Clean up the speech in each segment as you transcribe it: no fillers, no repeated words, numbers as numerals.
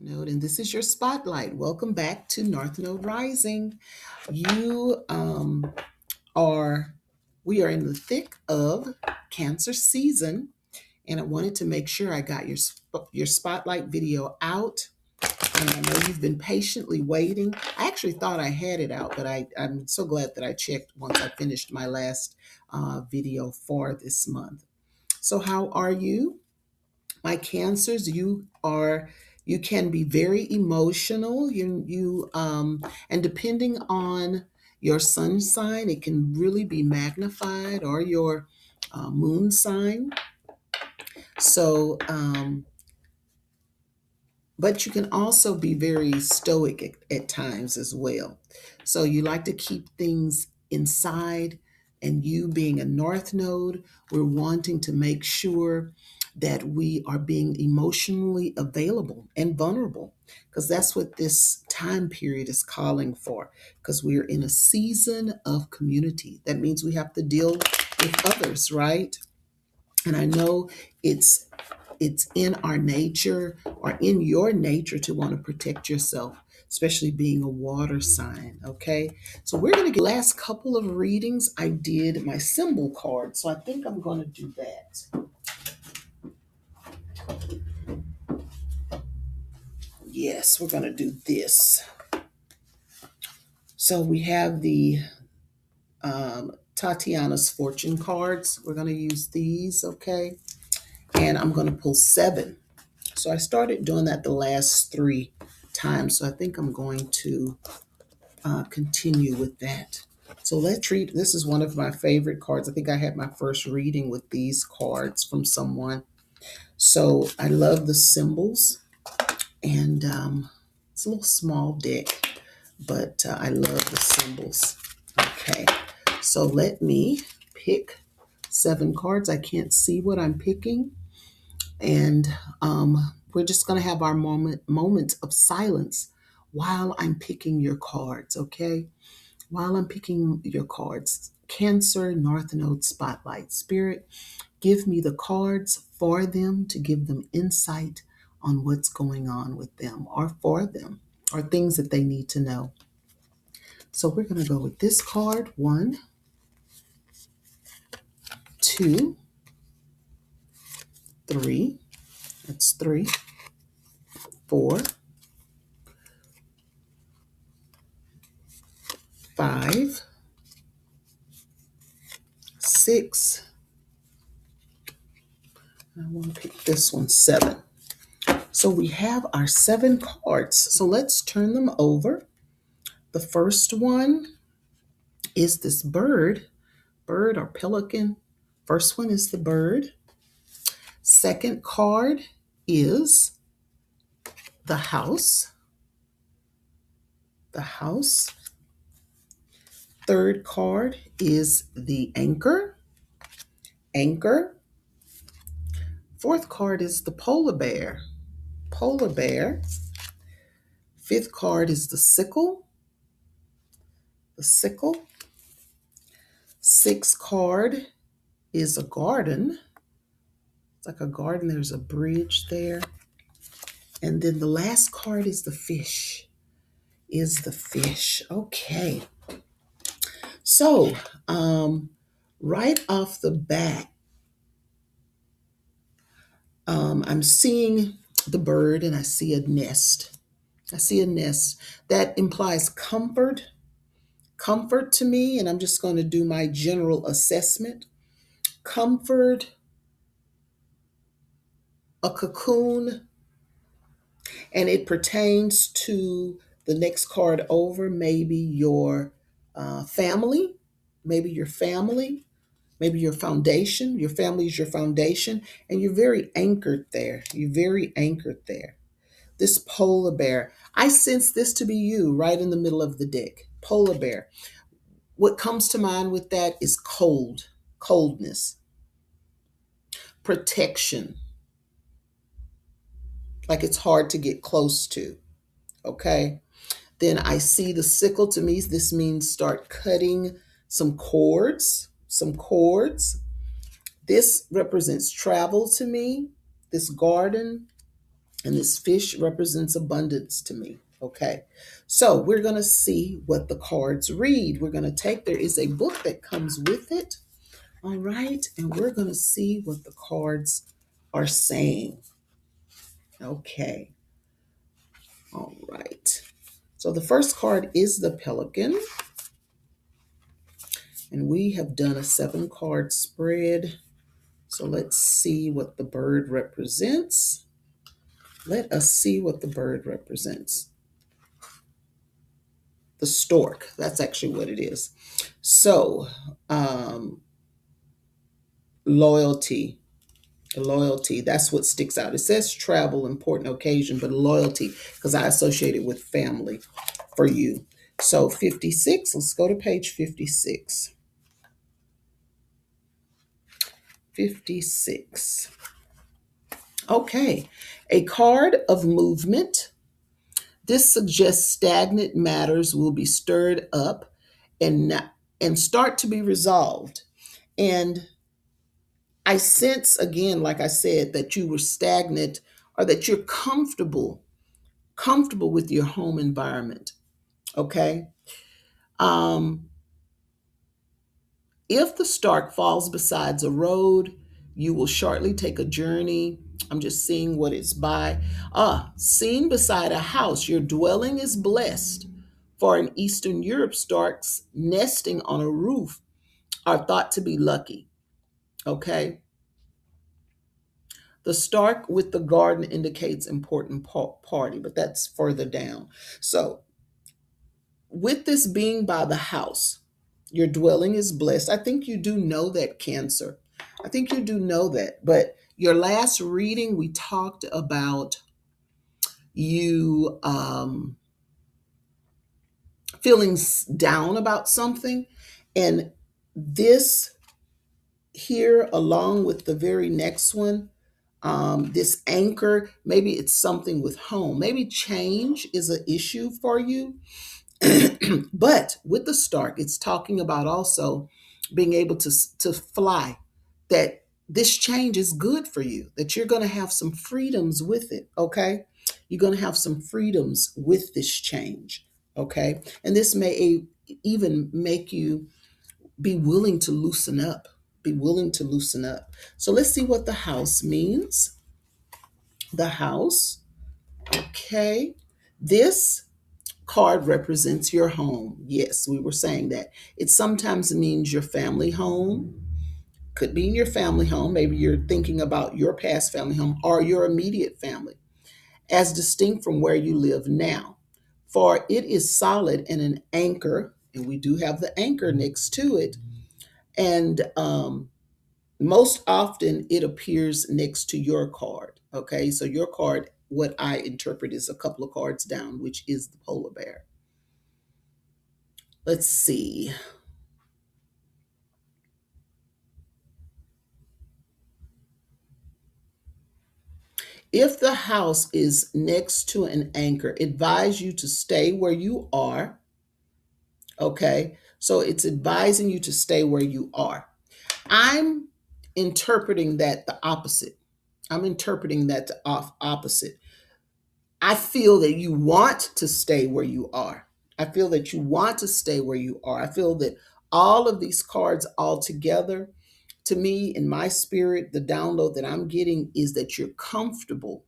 Node, and this is your spotlight. Welcome back to North Node Rising. You are, we are in the thick of Cancer season, and I wanted to make sure I got your spotlight video out. And I know you've been patiently waiting. I actually thought I had it out, but I'm so glad that I checked once I finished my last video for this month. So, how are you? My cancers, you can be very emotional. And depending on your sun sign, it can really be magnified, or your moon sign. So but you can also be very stoic at times as well. So you like to keep things inside, and you being a north node, we're wanting to make sure that we are being emotionally available and vulnerable, because that's what this time period is calling for, because we're in a season of community. That means we have to deal with others, right? And I know it's it's in our nature, or in your nature, to want to protect yourself, especially being a water sign. Okay, so we're going to get last couple of readings. I did my symbol card, so I think I'm going to do that. Yes, we're going to do this. So we have the Tatiana's fortune cards. We're going to use these. Okay, and I'm going to pull 7. So I started doing that the last 3 times. So I think I'm going to continue with that. So let's read. This is one of my favorite cards. I think I had my first reading with these cards from someone. So I love the symbols, and it's a little small deck, but I love the symbols. Okay, so let me pick 7 cards. I can't see what I'm picking, and we're just going to have our moment of silence while I'm picking your cards. Okay, while I'm picking your cards. Cancer North Node Spotlight. Spirit, give me the cards for them to give them insight on what's going on with them, or for them, or things that they need to know. So we're going to go with this card. 1, 2, 3. That's 3. 4, 5, 6. I want to pick this one, 7. So we have our 7 cards. So let's turn them over. The first one is this bird or pelican. First one is the bird. Second card is the house. The house. Third card is the anchor. Anchor. Fourth card is the polar bear. Polar bear. Fifth card is the sickle. The sickle. Sixth card is a garden. It's like a garden. There's a bridge there. And then the last card is the fish. Is the fish. Okay. So, right off the bat, I'm seeing the bird, and I see a nest. I see a nest that implies comfort to me, and I'm just going to do my general assessment. Comfort, a cocoon, and it pertains to the next card over, maybe your family, maybe your family, maybe your foundation. Your family is your foundation, and you're very anchored there. You're very anchored there. This polar bear, I sense this to be you right in the middle of the deck. Polar bear. What comes to mind with that is coldness, protection, like it's hard to get close to. Okay. Then I see the sickle. To me, this means start cutting some cords, some cords. This represents travel to me, this garden. And this fish represents abundance to me. Okay. So we're going to see what the cards read. We're going to take, there is a book that comes with it. All right. And we're going to see what the cards are saying. Okay. All right. So the first card is the Pelican. And we have done a 7-card spread. So let's see what the bird represents. Let us see what the bird represents. The stork. That's actually what it is. So, loyalty. Loyalty. That's what sticks out. It says travel, important occasion, but loyalty, because I associate it with family for you. So 56, let's go to page 56. 56. Okay. A card of movement. This suggests stagnant matters will be stirred up and start to be resolved. And I sense again, like I said, that you were stagnant or that you're comfortable with your home environment. Okay. Um, if the Stark falls besides a road, you will shortly take a journey. I'm just seeing what it's by. Seen beside a house, your dwelling is blessed. For in Eastern Europe, Starks nesting on a roof are thought to be lucky. Okay. The Stark with the garden indicates important party, but that's further down. So, with this being by the house, your dwelling is blessed. I think you do know that, Cancer. I think you do know that. But your last reading, we talked about you feeling down about something. And this here, along with the very next one, this anchor, maybe it's something with home. Maybe change is an issue for you. But with the Stark, it's talking about also being able to fly, that this change is good for you, that you're going to have some freedoms with it. Okay. You're going to have some freedoms with this change. Okay. And this may even make you be willing to loosen up, be willing to loosen up. So let's see what the house means. The house. Okay. This card represents your home. Yes, we were saying that. It sometimes means your family home. Could be in your family home. Maybe you're thinking about your past family home or your immediate family, as distinct from where you live now. For it is solid and an anchor, and we do have the anchor next to it. And most often it appears next to your card. Okay, so your card, what I interpret, is a couple of cards down, which is the polar bear. Let's see. If the house is next to an anchor, advise you to stay where you are. Okay, so it's advising you to stay where you are. I'm interpreting that the opposite. I'm interpreting that the opposite. I feel that you want to stay where you are. I feel that you want to stay where you are. I feel that all of these cards all together, to me, in my spirit, the download that I'm getting is that you're comfortable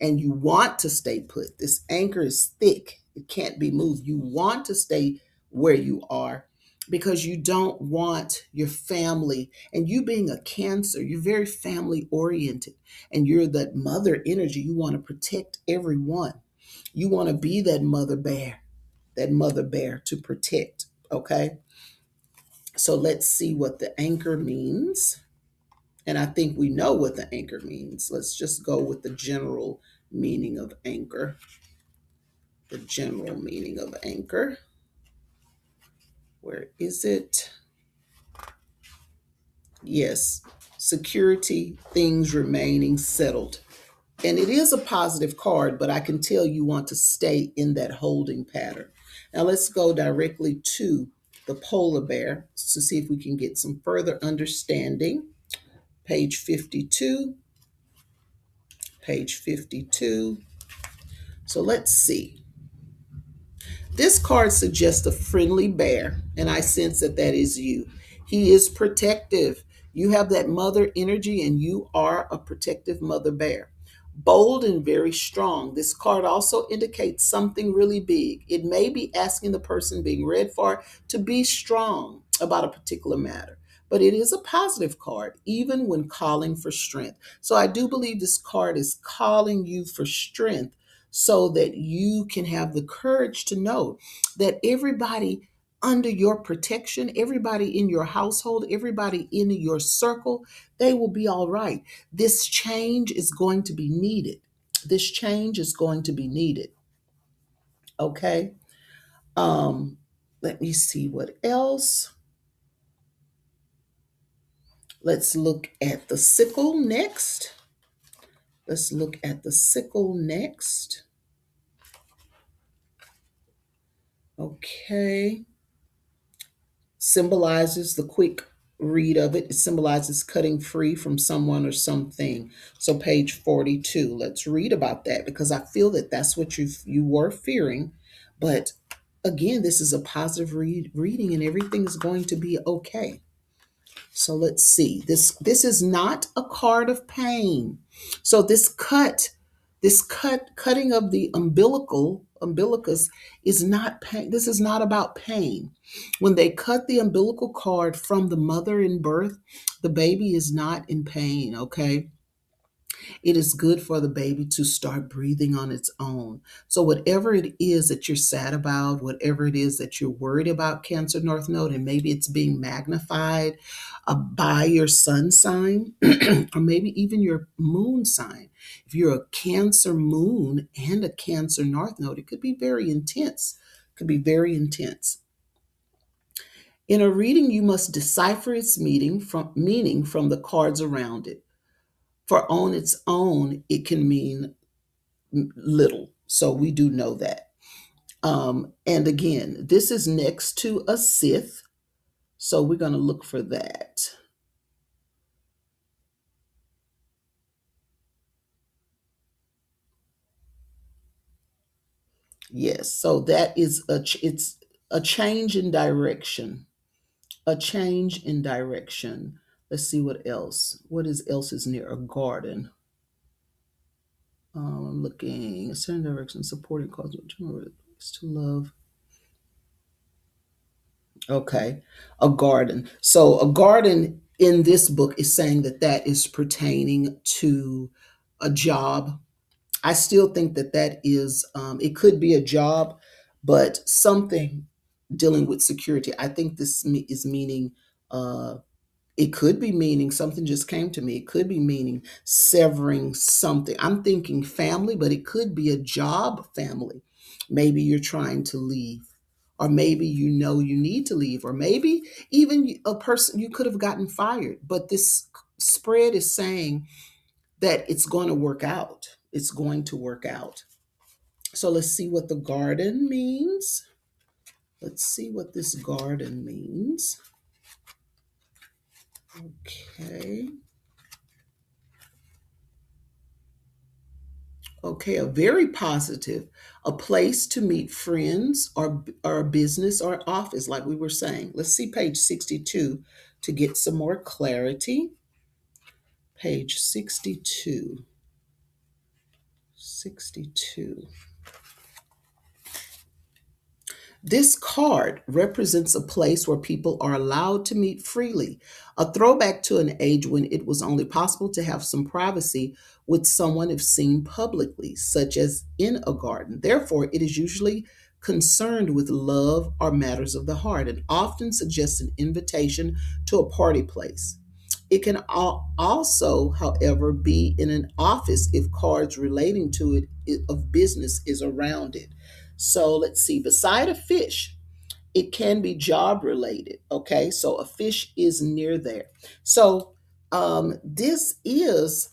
and you want to stay put. This anchor is thick, it can't be moved. You want to stay where you are because you don't want your family. And you being a Cancer, you're very family oriented and you're that mother energy. You want to protect everyone. You want to be that mother bear to protect. Okay. So let's see what the anchor means. And I think we know what the anchor means. Let's just go with the general meaning of anchor. The general meaning of anchor. Where is it? Yes, security, things remaining settled. And it is a positive card, but I can tell you want to stay in that holding pattern. Now let's go directly to the polar bear to see if we can get some further understanding. Page 52. Page 52. So let's see. This card suggests a friendly bear, and I sense that that is you. He is protective. You have that mother energy, and you are a protective mother bear. Bold and very strong. This card also indicates something really big. It may be asking the person being read for to be strong about a particular matter, but it is a positive card, even when calling for strength. So I do believe this card is calling you for strength so that you can have the courage to know that everybody under your protection, everybody in your household, everybody in your circle, they will be all right. This change is going to be needed. This change is going to be needed. Okay. Um, Let me see what else. Let's look at the sickle next. Let's look at the sickle next. Okay. Symbolizes the quick read of it. It symbolizes cutting free from someone or something. So page 42. Let's read about that because I feel that that's what you were fearing. But again, this is a positive reading and everything is going to be okay. So let's see. This is not a card of pain. So cutting of the umbilicus is not pain. This is not about pain. When they cut the umbilical cord from the mother in birth, the baby is not in pain, okay? It is good for the baby to start breathing on its own. So, whatever it is that you're sad about, whatever it is that you're worried about, Cancer North Node, and maybe it's being magnified by your sun sign or maybe even your moon sign. If you're a Cancer moon and a Cancer North Node, it could be very intense. It could be very intense. In a reading, you must decipher its meaning from the cards around it. For on its own, it can mean little. So we do know that. And again, this is next to a Sith. So we're going to look for that. Yes. So that is it's a change in direction. A change in direction. Let's see what else. What is else is near a garden? I'm looking a certain direction, supporting cause to love. Okay, a garden. So a garden in this book is saying that that is pertaining to a job. I still think that that is, it could be a job, but something dealing with security. I think is meaning, it could be meaning, something just came to me. It could be meaning severing something. I'm thinking family, but it could be a job family. Maybe you're trying to leave, or maybe you know you need to leave, or maybe even a person you could have gotten fired. But this spread is saying that it's going to work out. It's going to work out. So let's see what the garden means. Let's see what this garden means. Okay. Okay, a very positive, a place to meet friends or a business or office, like we were saying. Let's see page 62 to get some more clarity. Page 62. 62. This card represents a place where people are allowed to meet freely, a throwback to an age when it was only possible to have some privacy with someone if seen publicly, such as in a garden. Therefore, it is usually concerned with love or matters of the heart and often suggests an invitation to a party place. It can also, however, be in an office if cards relating to of business is around it. So let's see, beside a fish, it can be job related. Okay, so a fish is near there. So this is,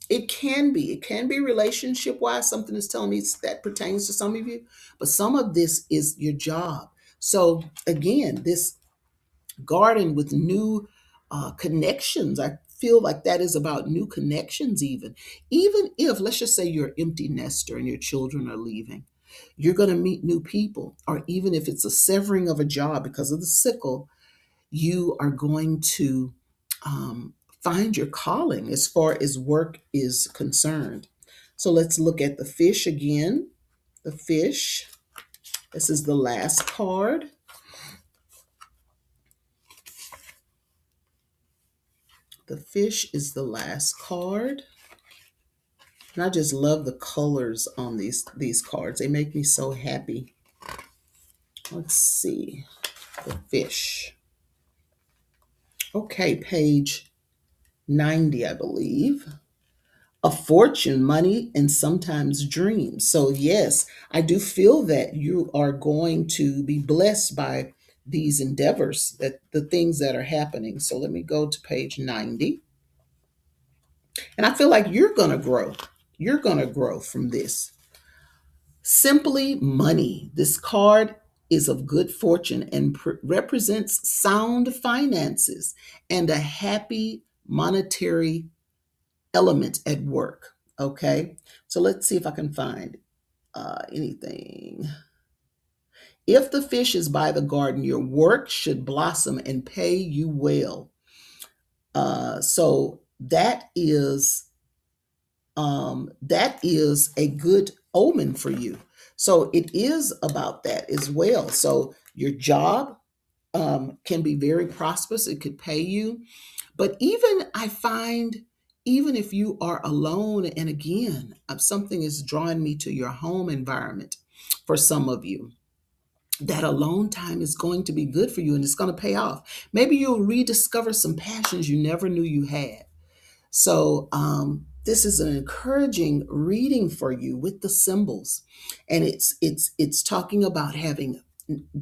it can be relationship wise. Something is telling me that pertains to some of you, but some of this is your job. So again, this garden with new connections. I feel like that is about new connections, even if, let's just say, you're an empty nester and your children are leaving, you're going to meet new people. Or even if it's a severing of a job because of the sickle, you are going to find your calling as far as work is concerned. So let's look at the fish again. The fish, this is the last card. The fish is the last card. And I just love the colors on these cards. They make me so happy. Let's see. The fish. Okay, page 90, I believe. A fortune, money, and sometimes dreams. So, yes, I do feel that you are going to be blessed by these endeavors, that the things that are happening. So, let me go to page 90. And I feel like you're going to grow. You're going to grow from this. Simply money. This card is of good fortune and represents sound finances and a happy monetary element at work. Okay, so let's see if I can find anything. If the fish is by the garden, your work should blossom and pay you well. So that is a good omen for you. So it is about that as well. So your job can be very prosperous. It could pay you. But even I find, even if you are alone, and again, something is drawing me to your home environment for some of you, that alone time is going to be good for you and it's going to pay off. Maybe you'll rediscover some passions you never knew you had. So, this is an encouraging reading for you with the symbols, and it's talking about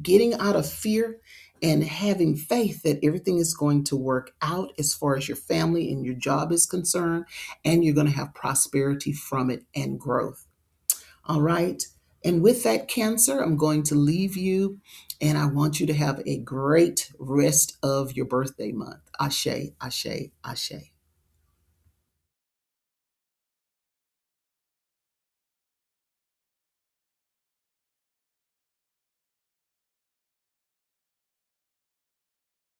getting out of fear and having faith that everything is going to work out as far as your family and your job is concerned, and you're going to have prosperity from it and growth. All right. And with that, Cancer, I'm going to leave you, and I want you to have a great rest of your birthday month. Ashe, ashe, ashe.